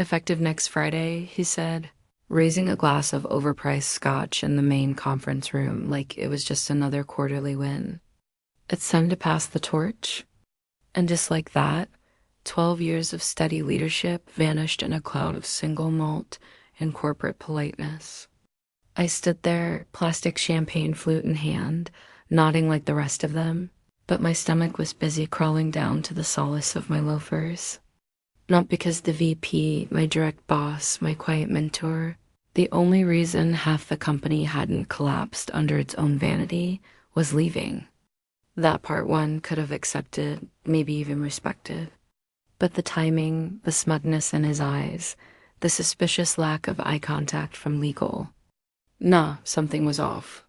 Effective next Friday, he said, raising a glass of overpriced scotch in the main conference room like it was just another quarterly win. It's time to pass the torch. And just like that, 12 years of steady leadership vanished in a cloud of single malt and corporate politeness. I stood there, plastic champagne flute in hand, nodding like the rest of them, but my stomach was busy crawling down to the solace of my loafers. Not because the VP, my direct boss, my quiet mentor, the only reason half the company hadn't collapsed under its own vanity was leaving. That part one could have accepted, maybe even respected. But the timing, the smugness in his eyes, the suspicious lack of eye contact from legal. Nah, something was off.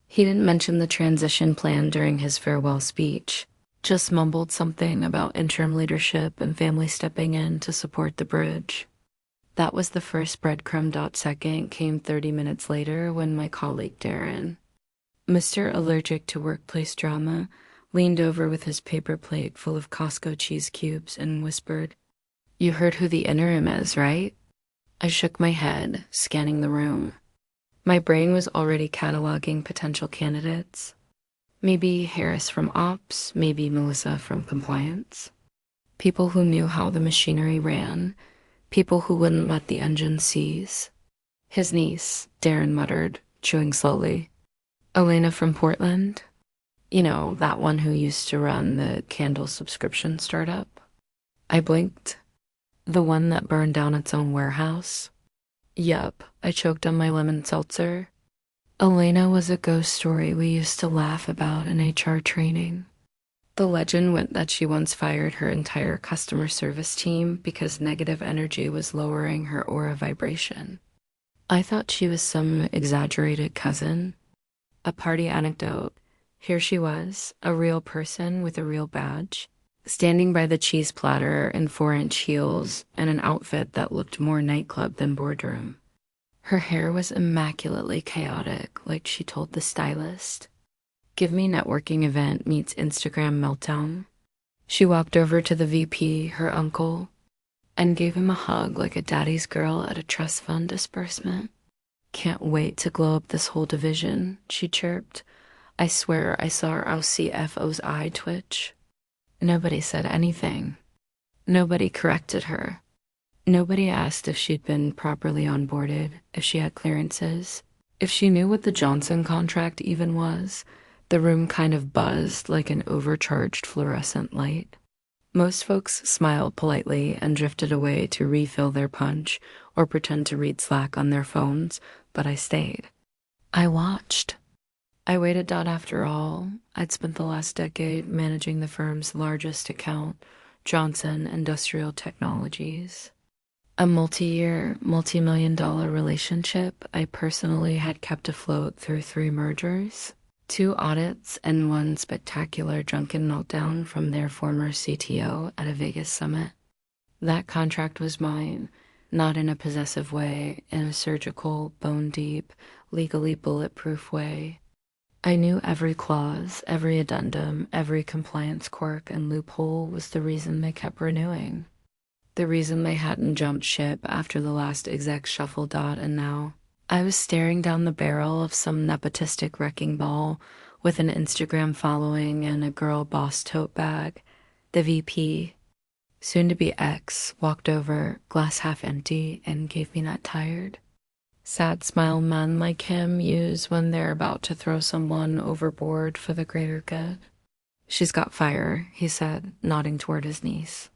He didn't mention the transition plan during his farewell speech, just mumbled something about interim leadership and family stepping in to support the bridge. That was the first breadcrumb. Second came 30 minutes later when my colleague Darren, Mr. Allergic to Workplace Drama, leaned over with his paper plate full of Costco cheese cubes and whispered, "You heard who the interim is, right?" I shook my head, scanning the room. My brain was already cataloging potential candidates. Maybe Harris from Ops, maybe Melissa from Compliance. People who knew how the machinery ran, people who wouldn't let the engine seize. His niece, Darren muttered, chewing slowly. Elena from Portland? You know, that one who used to run the candle subscription startup. I blinked. The one that burned down its own warehouse? Yup, I choked on my lemon seltzer. Elena was a ghost story we used to laugh about in HR training. The legend went that she once fired her entire customer service team because negative energy was lowering her aura vibration. I thought she was some exaggerated cousin. A party anecdote. Here she was, a real person with a real badge, standing by the cheese platter in 4-inch heels and an outfit that looked more nightclub than boardroom. Her hair was immaculately chaotic, like she told the stylist. Give me networking event meets Instagram meltdown. She walked over to the VP, her uncle, and gave him a hug like a daddy's girl at a trust fund disbursement. Can't wait to glow up this whole division, she chirped. I swear I saw our CFO's eye twitch. Nobody said anything. Nobody corrected her. Nobody asked if she'd been properly onboarded, if she had clearances, if she knew what the Johnson contract even was. The room kind of buzzed like an overcharged fluorescent light. Most folks smiled politely and drifted away to refill their punch or pretend to read Slack on their phones, but I stayed. I watched. I waited. After all, I'd spent the last decade managing the firm's largest account, Johnson Industrial Technologies. A multi-year, multi-million-dollar relationship I personally had kept afloat through 3 mergers, 2 audits, and 1 spectacular drunken meltdown from their former CTO at a Vegas summit. That contract was mine, not in a possessive way, in a surgical, bone-deep, legally bulletproof way. I knew every clause, every addendum, every compliance quirk and loophole was the reason they kept renewing. The reason they hadn't jumped ship after the last exec shuffle. And now I was staring down the barrel of some nepotistic wrecking ball with an Instagram following and a girl boss tote bag. The VP, soon-to-be ex, walked over, glass half empty, and gave me that tired, sad smile men like him use when they're about to throw someone overboard for the greater good. She's got fire, he said, nodding toward his niece.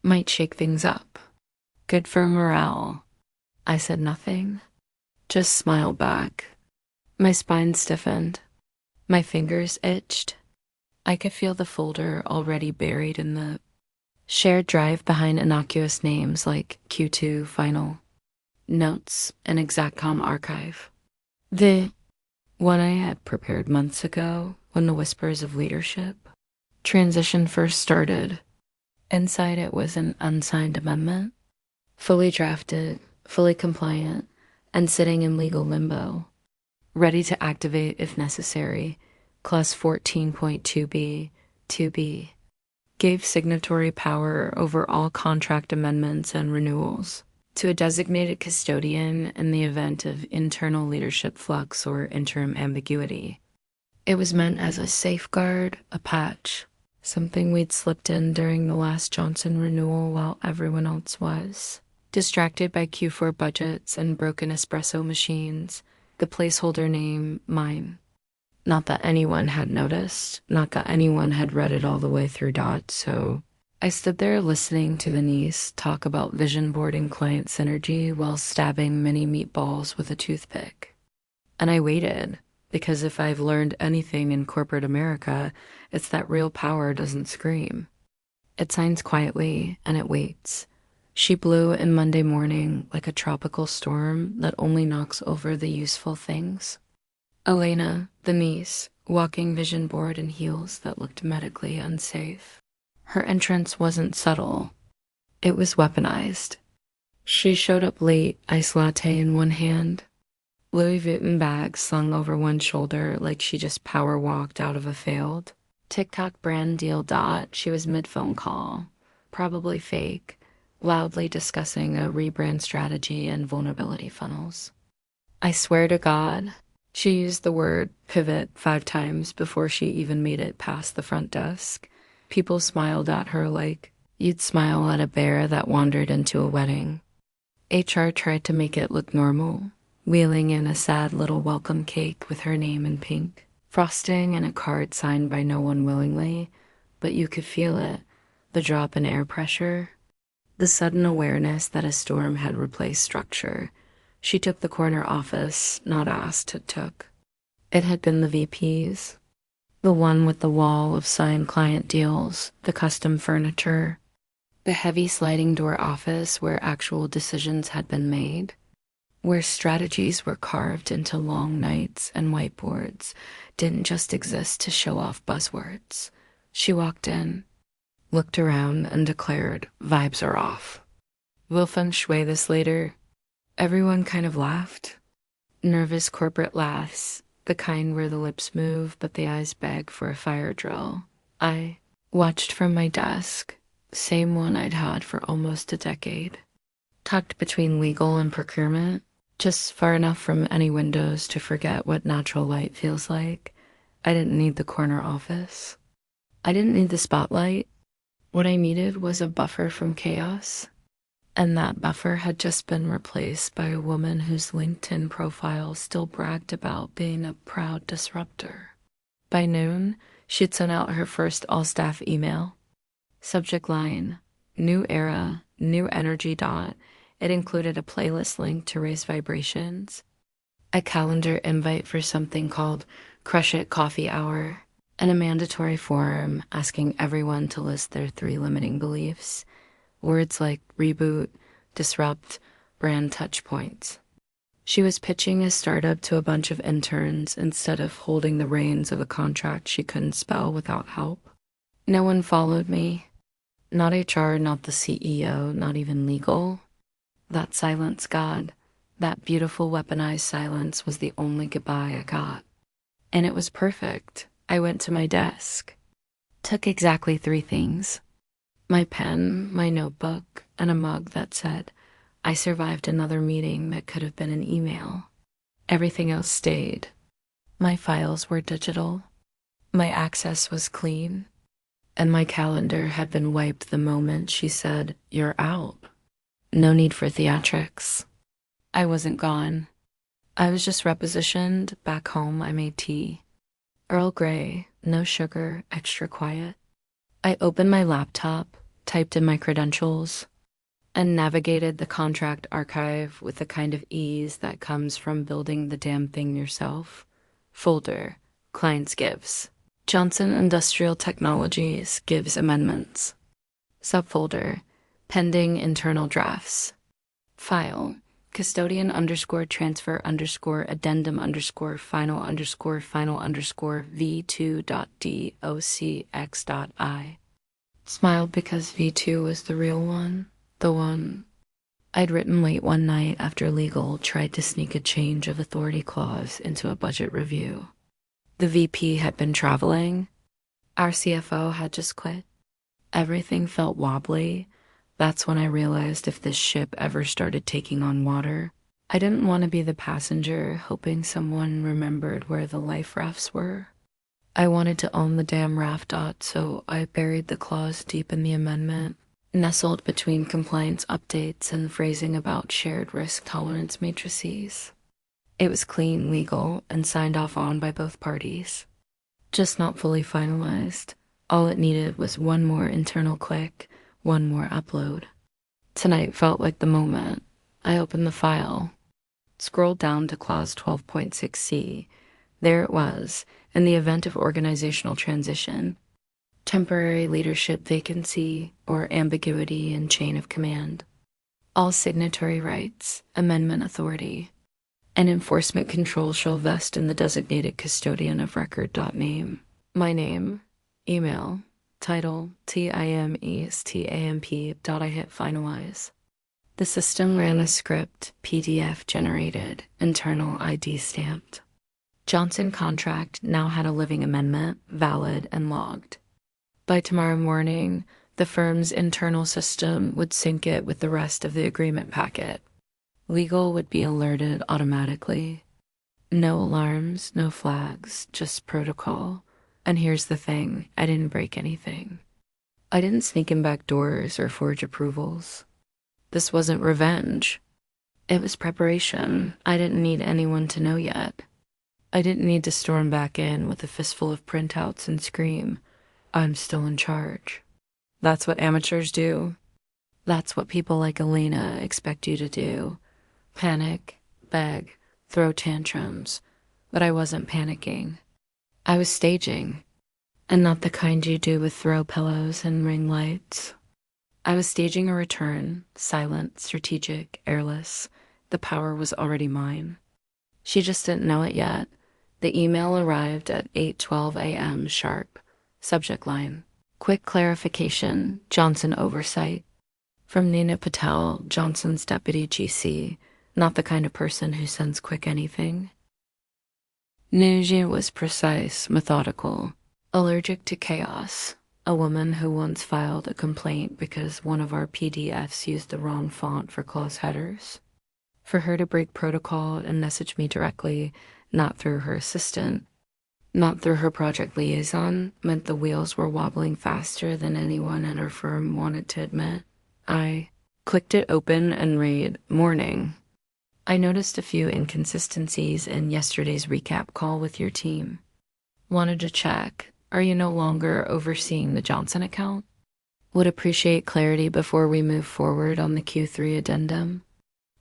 Might shake things up. Good for morale. I said nothing, just smiled back. My spine stiffened. My fingers itched. I could feel the folder already buried in the shared drive behind innocuous names like Q2 Final, Notes, and Exactcom Archive. The one I had prepared months ago when the whispers of leadership transition first started. Inside it was an unsigned amendment, fully drafted, fully compliant, and sitting in legal limbo, ready to activate if necessary. Clause 14.2b, 2b, gave signatory power over all contract amendments and renewals. to a designated custodian in the event of internal leadership flux or interim ambiguity. It was meant as a safeguard, a patch, something we'd slipped in during the last Johnson renewal while everyone else was. Distracted by Q4 budgets and broken espresso machines, the placeholder name, mine. Not that anyone had noticed, not that anyone had read it all the way through so I stood there listening to the niece talk about vision boarding client synergy while stabbing mini meatballs with a toothpick. And I waited, because if I've learned anything in corporate America, it's that real power doesn't scream. It signs quietly, and it waits. She blew in Monday morning like a tropical storm that only knocks over the useful things. Elena, the niece, walking vision board in heels that looked medically unsafe. Her entrance wasn't subtle. It was weaponized. She showed up late, iced latte in one hand, Louis Vuitton bag slung over one shoulder like she just power walked out of a failed TikTok brand deal. She was mid-phone call, probably fake, loudly discussing a rebrand strategy and vulnerability funnels. I swear to God, she used the word pivot 5 times before she even made it past the front desk. People smiled at her like you'd smile at a bear that wandered into a wedding. HR tried to make it look normal, wheeling in a sad little welcome cake with her name in pink, frosting and a card signed by no one willingly, but you could feel it, the drop in air pressure, the sudden awareness that a storm had replaced structure. She took the corner office, not asked, it took. It had been the VP's. The one with the wall of signed client deals, the custom furniture, the heavy sliding door office where actual decisions had been made, where strategies were carved into long nights and whiteboards didn't just exist to show off buzzwords. She walked in, looked around, and declared, "Vibes are off. We'll feng shui this later." Everyone kind of laughed. Nervous corporate laughs, the kind where the lips move but the eyes beg for a fire drill. I watched from my desk, same one I'd had for almost a decade. Tucked between legal and procurement, just far enough from any windows to forget what natural light feels like. I didn't need the corner office. I didn't need the spotlight. What I needed was a buffer from chaos. And that buffer had just been replaced by a woman whose LinkedIn profile still bragged about being a proud disruptor. By noon, she'd sent out her first all-staff email. Subject line, new era, new energy. It included a playlist link to raise vibrations, a calendar invite for something called Crush It Coffee Hour, and a mandatory forum asking everyone to list their 3 limiting beliefs. Words like reboot, disrupt, brand touch points. She was pitching a startup to a bunch of interns instead of holding the reins of a contract she couldn't spell without help. No one followed me. Not HR, not the CEO, not even legal. That silence, God, that beautiful weaponized silence was the only goodbye I got. And it was perfect. I went to my desk. Took exactly 3 things. My pen, my notebook, and a mug that said, "I survived another meeting that could have been an email." Everything else stayed. My files were digital. My access was clean. And my calendar had been wiped the moment she said, "You're out." No need for theatrics. I wasn't gone. I was just repositioned. Back home, I made tea. Earl Grey, no sugar, extra quiet. I opened my laptop, typed in my credentials, and navigated the contract archive with the kind of ease that comes from building the damn thing yourself. Folder, clients gives. Johnson Industrial Technologies gives amendments. Subfolder, pending internal drafts. File, custodian _ transfer _ addendum _ final _ v2.docx.I. Smiled because V2 was the real one, the one I'd written late one night after legal tried to sneak a change of authority clause into a budget review. The VP had been traveling. Our CFO had just quit. Everything felt wobbly, That's when I realized if this ship ever started taking on water, I didn't want to be the passenger hoping someone remembered where the life rafts were. I wanted to own the damn raft dot, so I buried the clause deep in the amendment, nestled between compliance updates and phrasing about shared risk tolerance matrices. It was clean, legal, and signed off on by both parties. Just not fully finalized. All it needed was one more internal click, one more upload. Tonight felt like the moment. I opened the file, scrolled down to clause 12.6c. There it was, in the event of organizational transition, temporary leadership vacancy, or ambiguity in chain of command. All signatory rights, amendment authority, and enforcement control shall vest in the designated custodian of record. Name, my name, email, title, TIMESTAMP. I hit finalize. The system ran a script, PDF generated, internal ID stamped. Johnson contract now had a living amendment, valid and logged. By tomorrow morning, the firm's internal system would sync it with the rest of the agreement packet. Legal would be alerted automatically. No alarms, no flags, just protocol. And here's the thing, I didn't break anything. I didn't sneak in back doors or forge approvals. This wasn't revenge. It was preparation. I didn't need anyone to know yet. I didn't need to storm back in with a fistful of printouts and scream, I'm still in charge. That's what amateurs do. That's what people like Elena expect you to do. Panic, beg, throw tantrums. But I wasn't panicking. I was staging. And not the kind you do with throw pillows and ring lights. I was staging a return, silent, strategic, airless. The power was already mine. She just didn't know it yet. The email arrived at 8:12 a.m. sharp. Subject line, quick clarification, Johnson oversight. From Nina Patel, Johnson's deputy GC, not the kind of person who sends quick anything. Nuji was precise, methodical, allergic to chaos. A woman who once filed a complaint because one of our PDFs used the wrong font for clause headers. For her to break protocol and message me directly, not through her assistant, not through her project liaison, meant the wheels were wobbling faster than anyone at her firm wanted to admit. I clicked it open and read, Morning. I noticed a few inconsistencies in yesterday's recap call with your team. Wanted to check, are you no longer overseeing the Johnson account? Would appreciate clarity before we move forward on the Q3 addendum.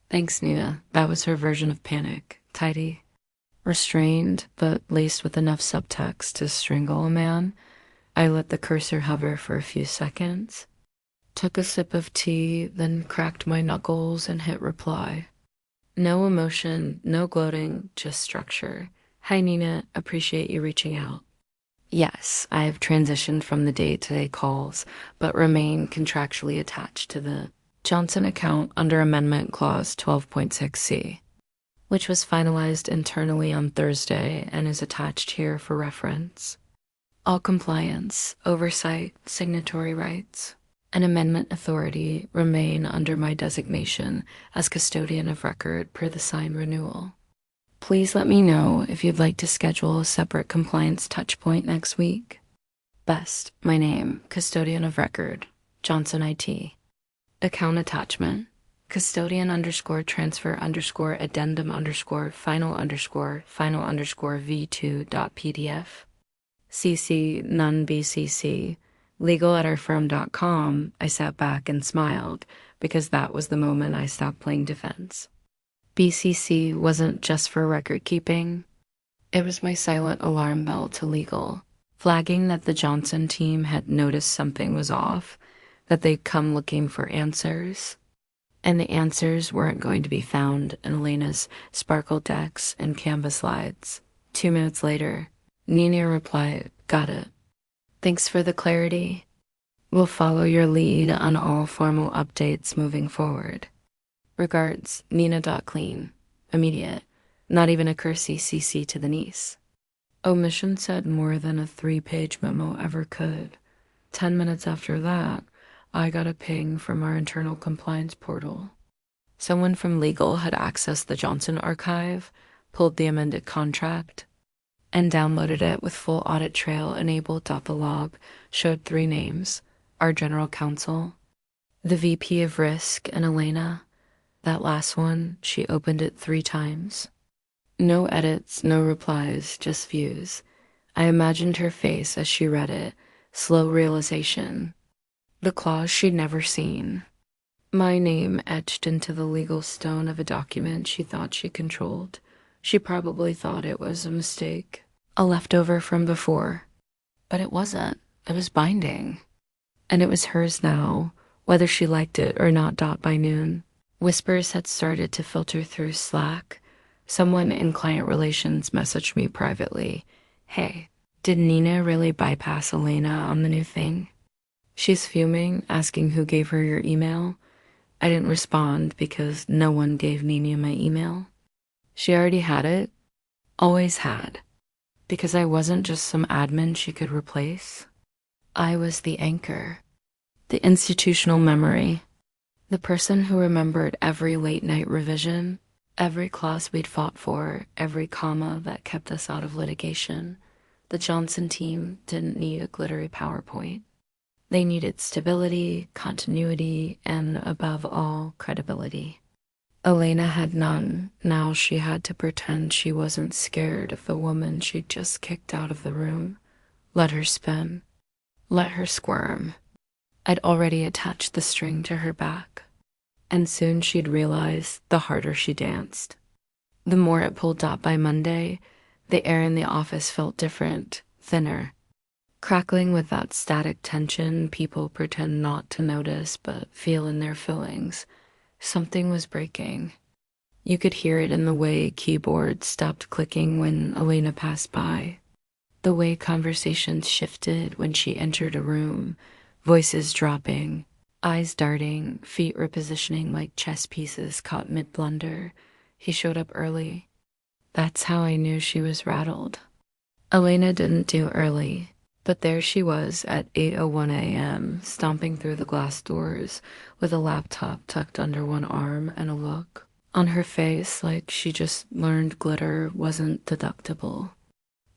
Thanks, Nina. That was her version of panic. Tidy. Restrained, but laced with enough subtext to strangle a man. I let the cursor hover for a few seconds. Took a sip of tea, then cracked my knuckles and hit reply. No emotion, no gloating, just structure. Hi, Nina. Appreciate you reaching out. Yes, I've transitioned from the day-to-day calls, but remain contractually attached to the Johnson account under Amendment Clause 12.6c, which was finalized internally on Thursday and is attached here for reference. All compliance, oversight, signatory rights, and amendment authority remain under my designation as custodian of record per the signed renewal. Please let me know if you'd like to schedule a separate compliance touchpoint next week. Best, my name, custodian of record, Johnson IT. Account attachment, custodian _ transfer _ addendum _ final _ v2.pdf. CC none BCC. legal@ourfirm.com. I sat back and smiled because that was the moment I stopped playing defense. BCC wasn't just for record keeping. It was my silent alarm bell to legal, flagging that the Johnson team had noticed something was off, that they'd come looking for answers. And the answers weren't going to be found in Elena's sparkle decks and Canva slides. 2 minutes later, Nina replied, got it. Thanks for the clarity. We'll follow your lead on all formal updates moving forward. Regards, Nina.clean. Immediate. Not even a cursi CC to the niece. Omission said more than a 3-page memo ever could. 10 minutes after that, I got a ping from our internal compliance portal. Someone from legal had accessed the Johnson archive, pulled the amended contract, and downloaded it with full audit trail enabled. The log showed 3 names: our general counsel, the VP of risk, and Elena. That last one, she opened it 3 times. No edits, no replies, just views. I imagined her face as she read it, slow realization. The clause she'd never seen. My name etched into the legal stone of a document she thought she controlled. She probably thought it was a mistake, a leftover from before. But it wasn't. It was binding. And it was hers now, whether she liked it or not. By noon, whispers had started to filter through Slack. Someone in client relations messaged me privately. Hey, did Nina really bypass Elena on the new thing? She's fuming, asking who gave her your email. I didn't respond because no one gave Nina my email. She already had it. Always had. Because I wasn't just some admin she could replace. I was the anchor. The institutional memory. The person who remembered every late night revision, every clause we'd fought for, every comma that kept us out of litigation. The Johnson team didn't need a glittery PowerPoint. They needed stability, continuity, and above all, credibility. Elena had none. Now she had to pretend she wasn't scared of the woman she'd just kicked out of the room. Let her spin. Let her squirm. I'd already attached the string to her back. And soon she'd realize the harder she danced. The more it pulled out. By Monday, the air in the office felt different, thinner. Crackling with that static tension people pretend not to notice but feel in their fillings. Something was breaking. You could hear it in the way keyboards stopped clicking when Elena passed by. The way conversations shifted when she entered a room, voices dropping, eyes darting, feet repositioning like chess pieces caught mid-blunder. He showed up early. That's how I knew she was rattled. Elena didn't do early. But there she was at 8:01 a.m., stomping through the glass doors with a laptop tucked under one arm and a look on her face like she just learned glitter wasn't deductible.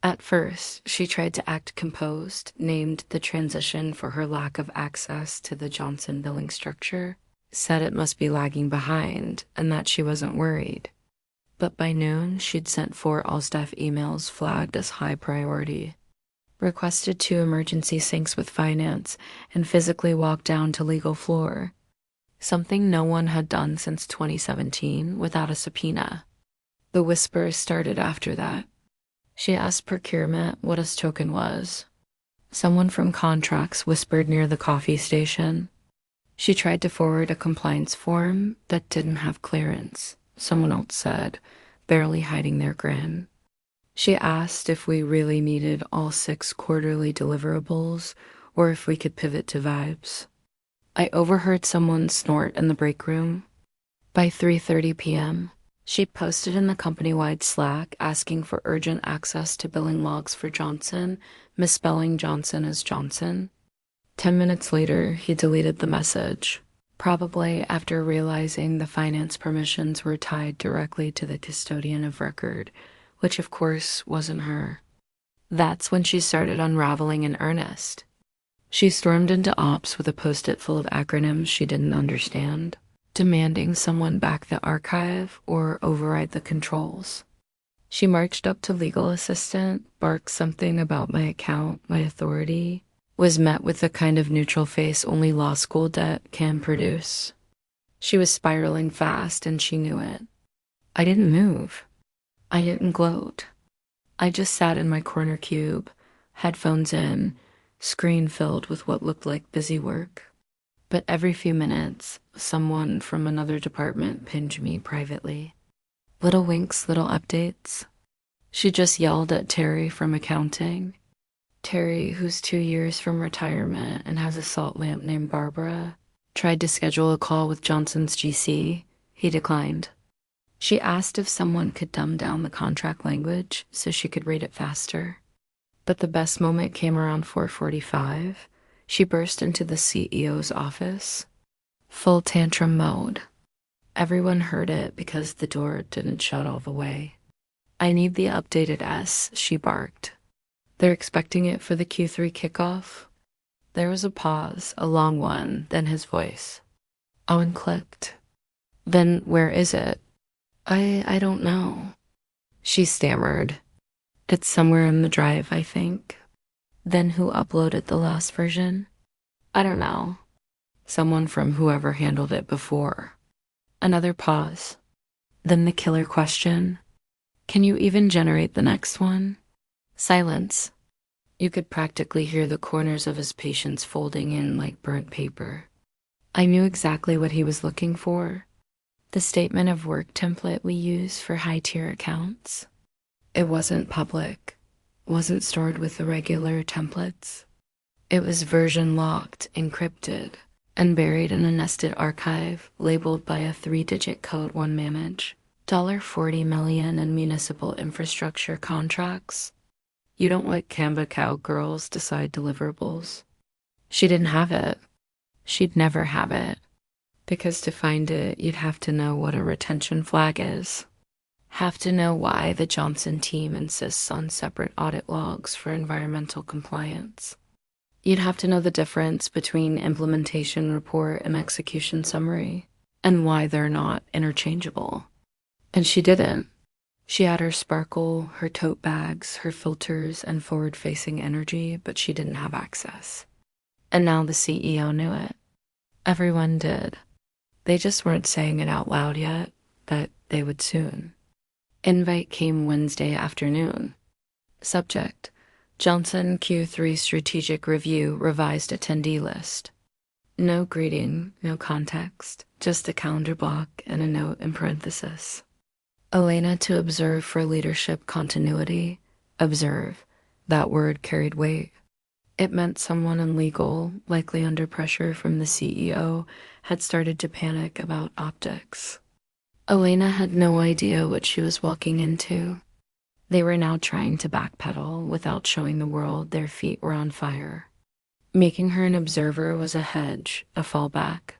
At first, she tried to act composed, named the transition for her lack of access to the Johnson billing structure, said it must be lagging behind and that she wasn't worried. But by noon, she'd sent 4 all-staff emails flagged as high priority, requested 2 emergency syncs with finance, and physically walked down to legal floor. Something no one had done since 2017 without a subpoena. The whispers started after that. She asked procurement what a token was. Someone from contracts whispered near the coffee station. She tried to forward a compliance form that didn't have clearance, someone else said, barely hiding their grin. She asked if we really needed all 6 quarterly deliverables or if we could pivot to vibes. I overheard someone snort in the break room. By 3:30 p.m., she posted in the company-wide Slack asking for urgent access to billing logs for Johnson, misspelling Johnson as Johnson. 10 minutes later, he deleted the message, probably after realizing the finance permissions were tied directly to the custodian of record, which of course wasn't her. That's when she started unraveling in earnest. She stormed into ops with a post-it full of acronyms she didn't understand, demanding someone back the archive or override the controls. She marched up to legal assistant, barked something about my account, my authority, was met with the kind of neutral face only law school debt can produce. She was spiraling fast and she knew it. I didn't move. I didn't gloat. I just sat in my corner cube, headphones in, screen filled with what looked like busy work. But every few minutes, someone from another department pinged me privately. Little winks, little updates. She just yelled at Terry from accounting. Terry, who's 2 years from retirement and has a salt lamp named Barbara, tried to schedule a call with Johnson's GC. He declined. She asked if someone could dumb down the contract language so she could read it faster. But the best moment came around 4:45. She burst into the CEO's office, full tantrum mode. Everyone heard it because the door didn't shut all the way. "I need the updated S," she barked. "They're expecting it for the Q3 kickoff." There was a pause, a long one, then his voice. Owen clicked. "Then where is it?" I don't know." She stammered. "It's somewhere in the drive, I think." "Then who uploaded the last version?" "I don't know. Someone from whoever handled it before." Another pause. Then the killer question. "Can you even generate the next one?" Silence. You could practically hear the corners of his patience folding in like burnt paper. I knew exactly what he was looking for. The statement of work template we use for high-tier accounts. It wasn't public, wasn't stored with the regular templates. It was version locked, encrypted, and buried in a nested archive labeled by a 3-digit code one manage. $40 million in municipal infrastructure contracts. You don't let Canva cowgirls decide deliverables. She didn't have it. She'd never have it. Because to find it, you'd have to know what a retention flag is. Have to know why the Johnson team insists on separate audit logs for environmental compliance. You'd have to know the difference between implementation report and execution summary, and why they're not interchangeable. And she didn't. She had her sparkle, her tote bags, her filters, and forward-facing energy, but she didn't have access. And now the CEO knew it. Everyone did. They just weren't saying it out loud yet, but they would soon. Invite came Wednesday afternoon. Subject: Johnson Q3 Strategic Review Revised Attendee List. No greeting, no context, just a calendar block and a note in parenthesis. Elena to observe for leadership continuity. Observe. That word carried weight. It meant someone in legal, likely under pressure from the CEO, had started to panic about optics. Elena had no idea what she was walking into. They were now trying to backpedal without showing the world their feet were on fire. Making her an observer was a hedge, a fallback.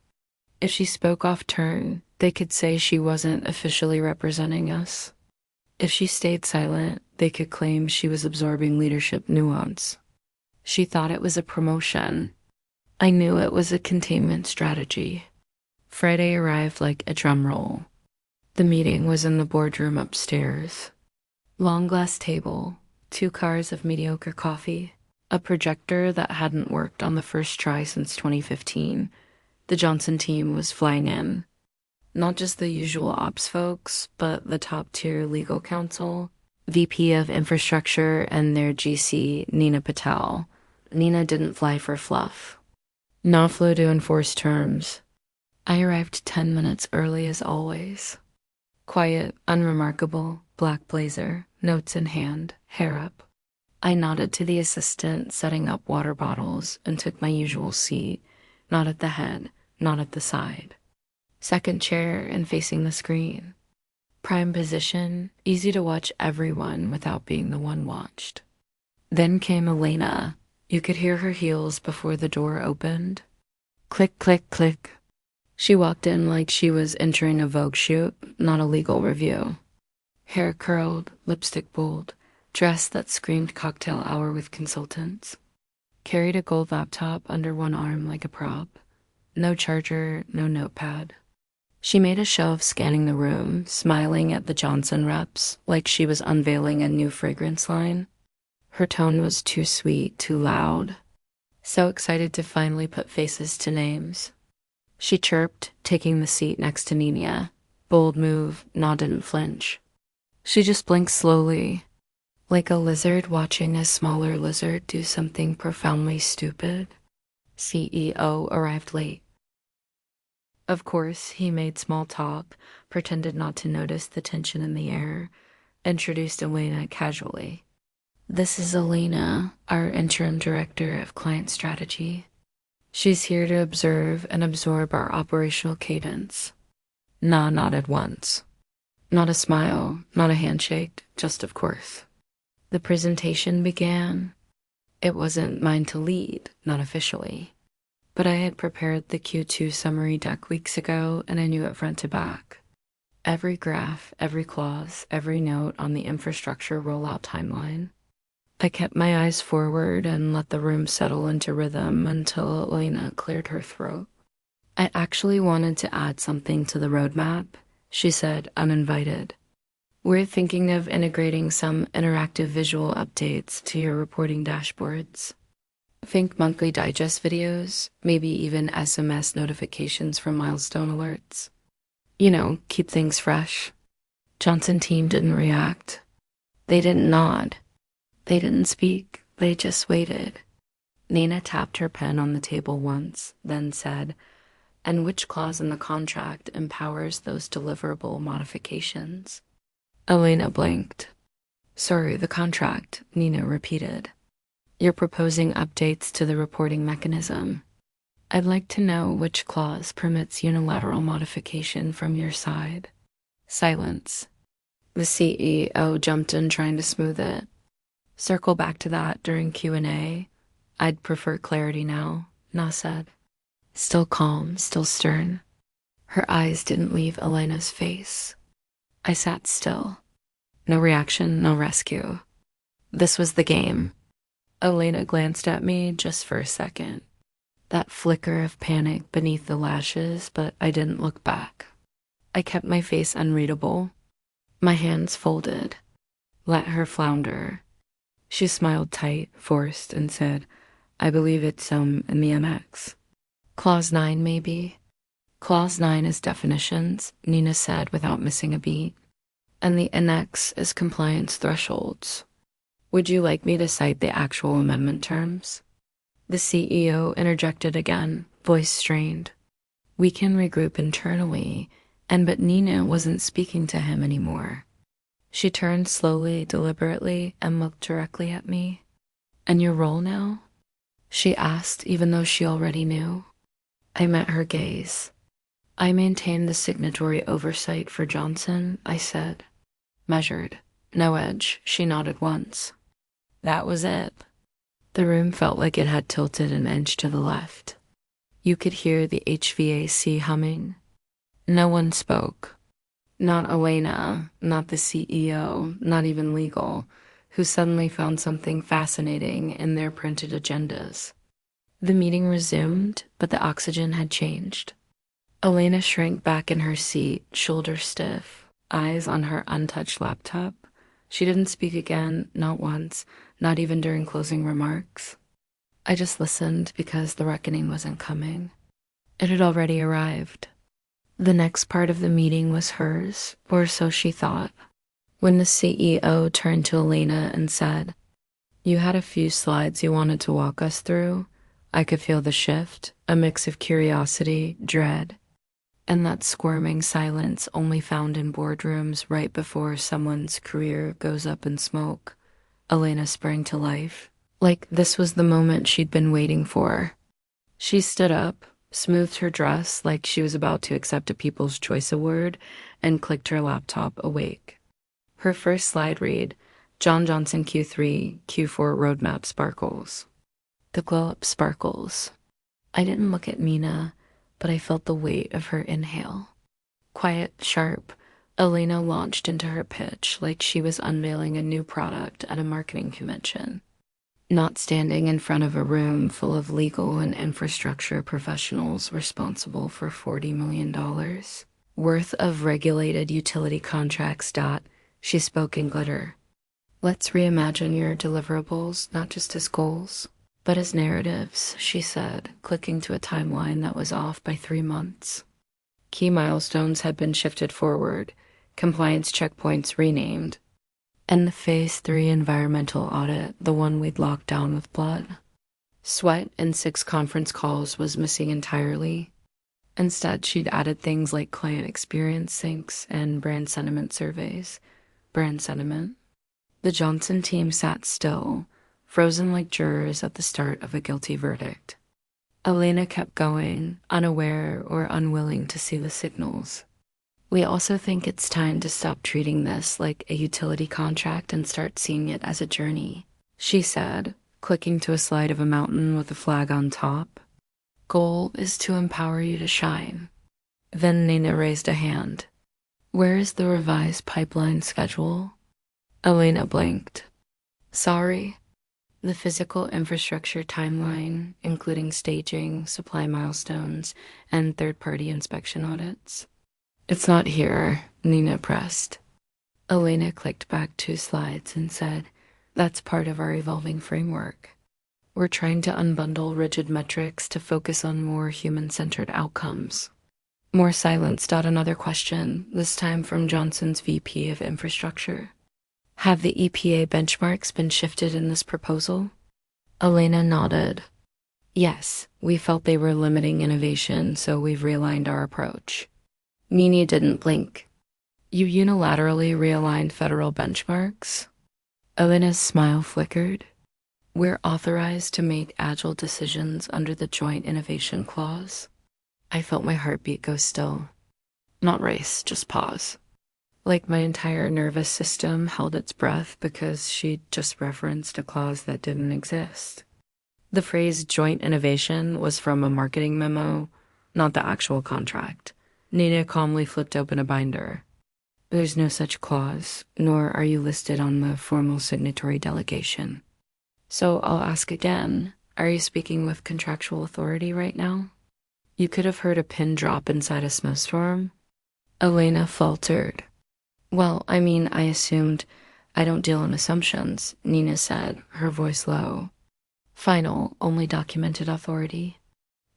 If she spoke off turn, they could say she wasn't officially representing us. If she stayed silent, they could claim she was absorbing leadership nuance. She thought it was a promotion. I knew it was a containment strategy. Friday arrived like a drum roll. The meeting was in the boardroom upstairs. Long glass table, 2 cars of mediocre coffee, a projector that hadn't worked on the first try since 2015. The Johnson team was flying in. Not just the usual ops folks, but the top-tier legal counsel, VP of Infrastructure, and their GC, Nina Patel. Nina didn't fly for fluff. Not flew to enforce terms. I arrived 10 minutes early as always. Quiet, unremarkable, black blazer, notes in hand, hair up. I nodded to the assistant setting up water bottles and took my usual seat, not at the head, not at the side. Second chair and facing the screen. Prime position, easy to watch everyone without being the one watched. Then came Elena. You could hear her heels before the door opened. Click, click, click. She walked in like she was entering a Vogue shoot, not a legal review. Hair curled, lipstick bold, dress that screamed cocktail hour with consultants. Carried a gold laptop under one arm like a prop. No charger, no notepad. She made a show of scanning the room, smiling at the Johnson reps like she was unveiling a new fragrance line. Her tone was too sweet, too loud. So excited to finally put faces to names. She chirped, taking the seat next to Nina. Bold move, Nah didn't flinch. She just blinked slowly, like a lizard watching a smaller lizard do something profoundly stupid. CEO arrived late. Of course, he made small talk, pretended not to notice the tension in the air, introduced Elena casually. This is Elena, our interim director of client strategy. She's here to observe and absorb our operational cadence. Nah nodded once. Not a smile, not a handshake, just of course. The presentation began. It wasn't mine to lead, not officially. But I had prepared the Q2 summary deck weeks ago, and I knew it front to back. Every graph, every clause, every note on the infrastructure rollout timeline. I kept my eyes forward and let the room settle into rhythm until Elena cleared her throat. I actually wanted to add something to the roadmap, she said, uninvited. We're thinking of integrating some interactive visual updates to your reporting dashboards. Think monthly digest videos, maybe even SMS notifications from milestone alerts. Keep things fresh. Johnson team didn't react. They didn't nod. They didn't speak. They just waited. Nina tapped her pen on the table once, then said, "And which clause in the contract empowers those deliverable modifications?" Elena blinked. "Sorry, the contract," Nina repeated. "You're proposing updates to the reporting mechanism. I'd like to know which clause permits unilateral modification from your side." Silence. The CEO jumped in trying to smooth it. "Circle back to that during Q&A. I'd prefer clarity now," Na said. Still calm, still stern. Her eyes didn't leave Elena's face. I sat still. No reaction, no rescue. This was the game. Elena glanced at me just for a second. That flicker of panic beneath the lashes, but I didn't look back. I kept my face unreadable. My hands folded. Let her flounder. She smiled tight, forced, and said, "I believe it's in the MX. Clause 9, maybe?" "Clause 9 is definitions," Nina said without missing a beat. "And the annex is compliance thresholds. Would you like me to cite the actual amendment terms?" The CEO interjected again, voice strained. "We can regroup internally," but Nina wasn't speaking to him anymore. She turned slowly, deliberately, and looked directly at me. "And your role now?" she asked, even though she already knew. I met her gaze. "I maintain the signatory oversight for Johnson," I said. Measured. No edge. She nodded once. That was it. The room felt like it had tilted an inch to the left. You could hear the HVAC humming. No one spoke. Not Elena, not the CEO, not even legal, who suddenly found something fascinating in their printed agendas. The meeting resumed, but the oxygen had changed. Elena shrank back in her seat, shoulders stiff, eyes on her untouched laptop. She didn't speak again, not once, not even during closing remarks. I just listened because the reckoning wasn't coming. It had already arrived. The next part of the meeting was hers, or so she thought. When the CEO turned to Elena and said, "You had a few slides you wanted to walk us through." I could feel the shift, a mix of curiosity, dread, and that squirming silence only found in boardrooms right before someone's career goes up in smoke. Elena sprang to life, like this was the moment she'd been waiting for. She stood up, smoothed her dress like she was about to accept a People's Choice Award, and clicked her laptop awake. Her first slide read, "John Johnson Q3, Q4 Roadmap Sparkles." The glow-up sparkles. I didn't look at Nina, but I felt the weight of her inhale. Quiet, sharp, Elena launched into her pitch like she was unveiling a new product at a marketing convention. Not standing in front of a room full of legal and infrastructure professionals responsible for $40 million worth of regulated utility contracts. She spoke in glitter. "Let's reimagine your deliverables, not just as goals, but as narratives," she said, clicking to a timeline that was off by 3 months. Key milestones had been shifted forward, compliance checkpoints renamed, and the Phase 3 environmental audit, the one we'd locked down with blood. Sweat and 6 conference calls was missing entirely. Instead, she'd added things like client experience syncs and brand sentiment surveys. Brand sentiment. The Johnson team sat still, frozen like jurors at the start of a guilty verdict. Elena kept going, unaware or unwilling to see the signals. "We also think it's time to stop treating this like a utility contract and start seeing it as a journey," she said, clicking to a slide of a mountain with a flag on top. Goal is to empower you to shine. Then Nina raised a hand. Where is the revised pipeline schedule? Elena blinked. Sorry. The physical infrastructure timeline, including staging, supply milestones, and third-party inspection audits. It's not here, Nina pressed. Elena clicked back 2 slides and said, that's part of our evolving framework. We're trying to unbundle rigid metrics to focus on more human-centered outcomes. More silence. Another question, this time from Johnson's VP of Infrastructure. Have the EPA benchmarks been shifted in this proposal? Elena nodded. Yes, we felt they were limiting innovation, so we've realigned our approach. Nina didn't blink. You unilaterally realigned federal benchmarks? Elena's smile flickered. We're authorized to make agile decisions under the Joint Innovation Clause. I felt my heartbeat go still. Not race, just pause. Like my entire nervous system held its breath because she'd just referenced a clause that didn't exist. The phrase joint innovation was from a marketing memo, not the actual contract. Nina calmly flipped open a binder. There's no such clause, nor are you listed on the formal signatory delegation. So I'll ask again, are you speaking with contractual authority right now? You could have heard a pin drop inside a snowstorm. Elena faltered. Well, I assumed I don't deal in assumptions, Nina said, her voice low. Final, only documented authority.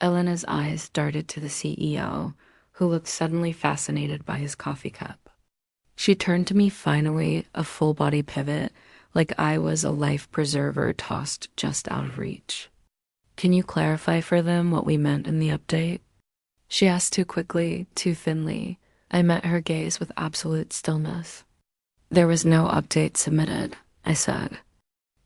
Elena's eyes darted to the CEO, who looked suddenly fascinated by his coffee cup. She turned to me finally, a full-body pivot, like I was a life preserver tossed just out of reach. Can you clarify for them what we meant in the update? She asked too quickly, too thinly. I met her gaze with absolute stillness. There was no update submitted, I said.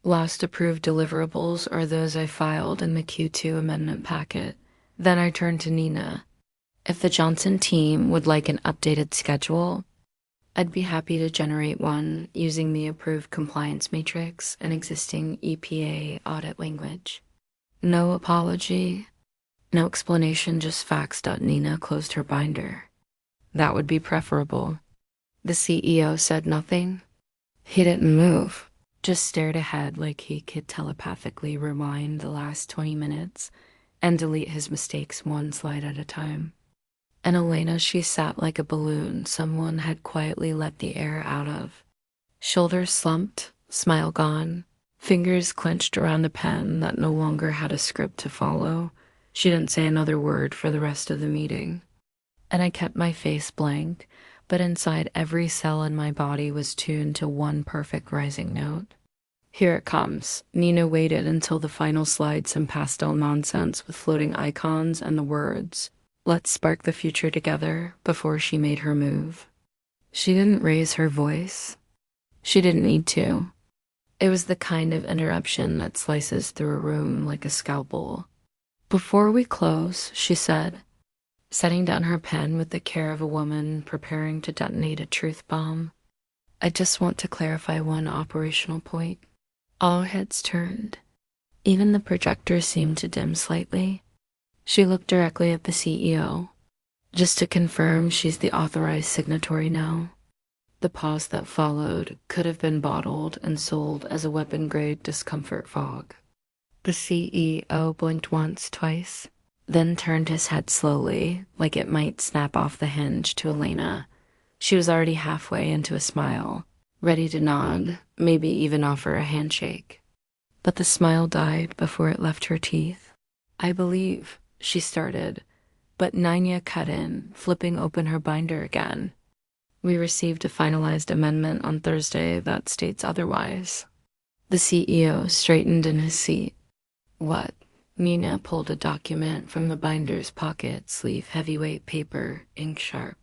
Last approved deliverables are those I filed in the Q2 amendment packet. Then I turned to Nina. If the Johnson team would like an updated schedule, I'd be happy to generate one using the approved compliance matrix and existing EPA audit language. No apology, no explanation, just facts. Nina closed her binder. That would be preferable. The CEO said nothing. He didn't move, just stared ahead like he could telepathically rewind the last 20 minutes and delete his mistakes 1 slide at a time. And Elena, she sat like a balloon someone had quietly let the air out of. Shoulders slumped, smile gone, fingers clenched around a pen that no longer had a script to follow. She didn't say another word for the rest of the meeting. And I kept my face blank, but inside every cell in my body was tuned to one perfect rising note. Here it comes. Nina waited until the final slide, some pastel nonsense with floating icons and the words, "Let's spark the future together," before she made her move. She didn't raise her voice. She didn't need to. It was the kind of interruption that slices through a room like a scalpel. Before we close, she said, setting down her pen with the care of a woman preparing to detonate a truth bomb, I just want to clarify one operational point. All heads turned. Even the projector seemed to dim slightly. She looked directly at the CEO. Just to confirm, she's the authorized signatory now. The pause that followed could have been bottled and sold as a weapon-grade discomfort fog. The CEO blinked once, twice, then turned his head slowly, like it might snap off the hinge, to Elena. She was already halfway into a smile, ready to nod, maybe even offer a handshake. But the smile died before it left her teeth. I believe, she started, but Nina cut in, flipping open her binder again. We received a finalized amendment on Thursday that states otherwise. The CEO straightened in his seat. What? Nina pulled a document from the binder's pocket sleeve, heavyweight paper, ink sharp.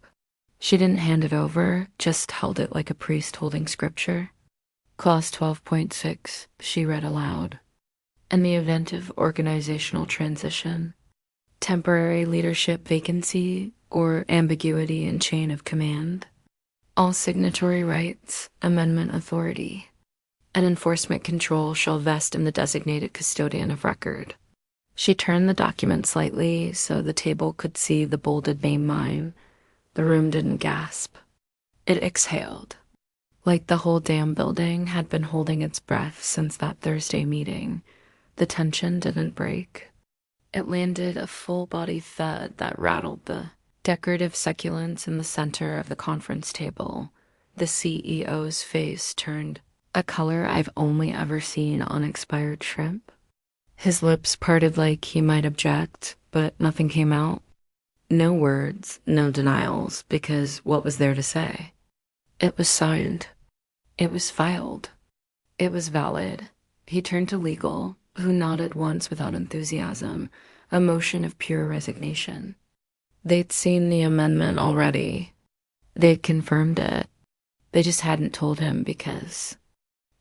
She didn't hand it over, just held it like a priest holding scripture. Clause 12.6, she read aloud. In the event of organizational transition, temporary leadership vacancy, or ambiguity in chain of command, all signatory rights, amendment authority. An enforcement control shall vest in the designated custodian of record. She turned the document slightly so the table could see the bolded name mine. The room didn't gasp. It exhaled, like the whole damn building had been holding its breath since that Thursday meeting. The tension didn't break. It landed a full-body thud that rattled the decorative succulents in the center of the conference table. The CEO's face turned a color I've only ever seen on expired shrimp. His lips parted like he might object, but nothing came out. No words, no denials, because what was there to say? It was signed. It was filed. It was valid. He turned to legal, who nodded once without enthusiasm, a motion of pure resignation. They'd seen the amendment already. They'd confirmed it. They just hadn't told him because,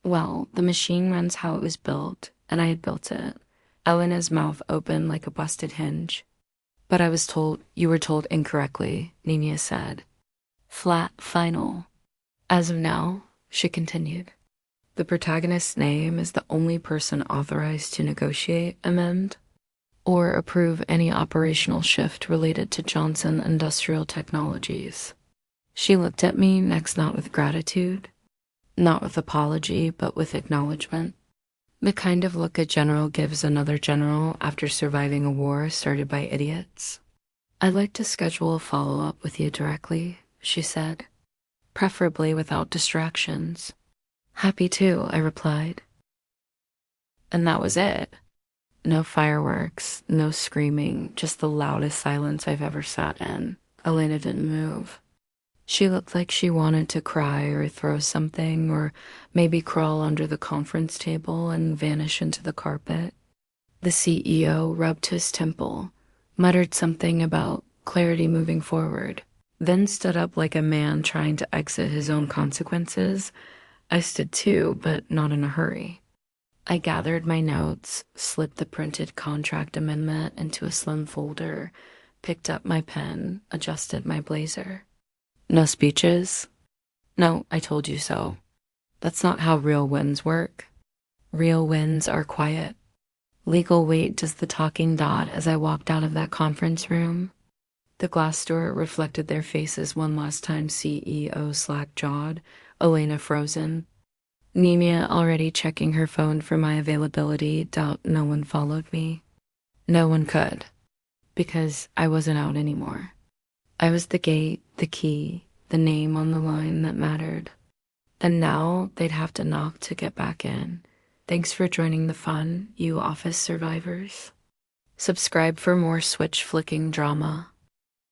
well, the machine runs how it was built, and I had built it. Elena's mouth opened like a busted hinge. But I was told, you were told incorrectly, Nina said. Flat final. As of now, she continued, the protagonist's name is the only person authorized to negotiate, amend, or approve any operational shift related to Johnson Industrial Technologies. She looked at me next not with gratitude, not with apology, but with acknowledgement. The kind of look a general gives another general after surviving a war started by idiots. I'd like to schedule a follow-up with you directly, she said, preferably without distractions. Happy to, I replied. And that was it. No fireworks, no screaming, just the loudest silence I've ever sat in. Elena didn't move. She looked like she wanted to cry or throw something, or maybe crawl under the conference table and vanish into the carpet. The CEO rubbed his temple, muttered something about clarity moving forward, then stood up like a man trying to exit his own consequences. I stood too, but not in a hurry. I gathered my notes, slipped the printed contract amendment into a slim folder, picked up my pen, adjusted my blazer. No speeches? No, I told you so. That's not how real wins work. Real wins are quiet. Legal weight does the talking dot as I walked out of that conference room. The glass door reflected their faces one last time. CEO slack-jawed, Elena frozen. Nemia already checking her phone for my availability. Doubt no one followed me. No one could, because I wasn't out anymore. I was the gate, the key, the name on the line that mattered. And now they'd have to knock to get back in. Thanks for joining the fun, you office survivors. Subscribe for more switch flicking drama.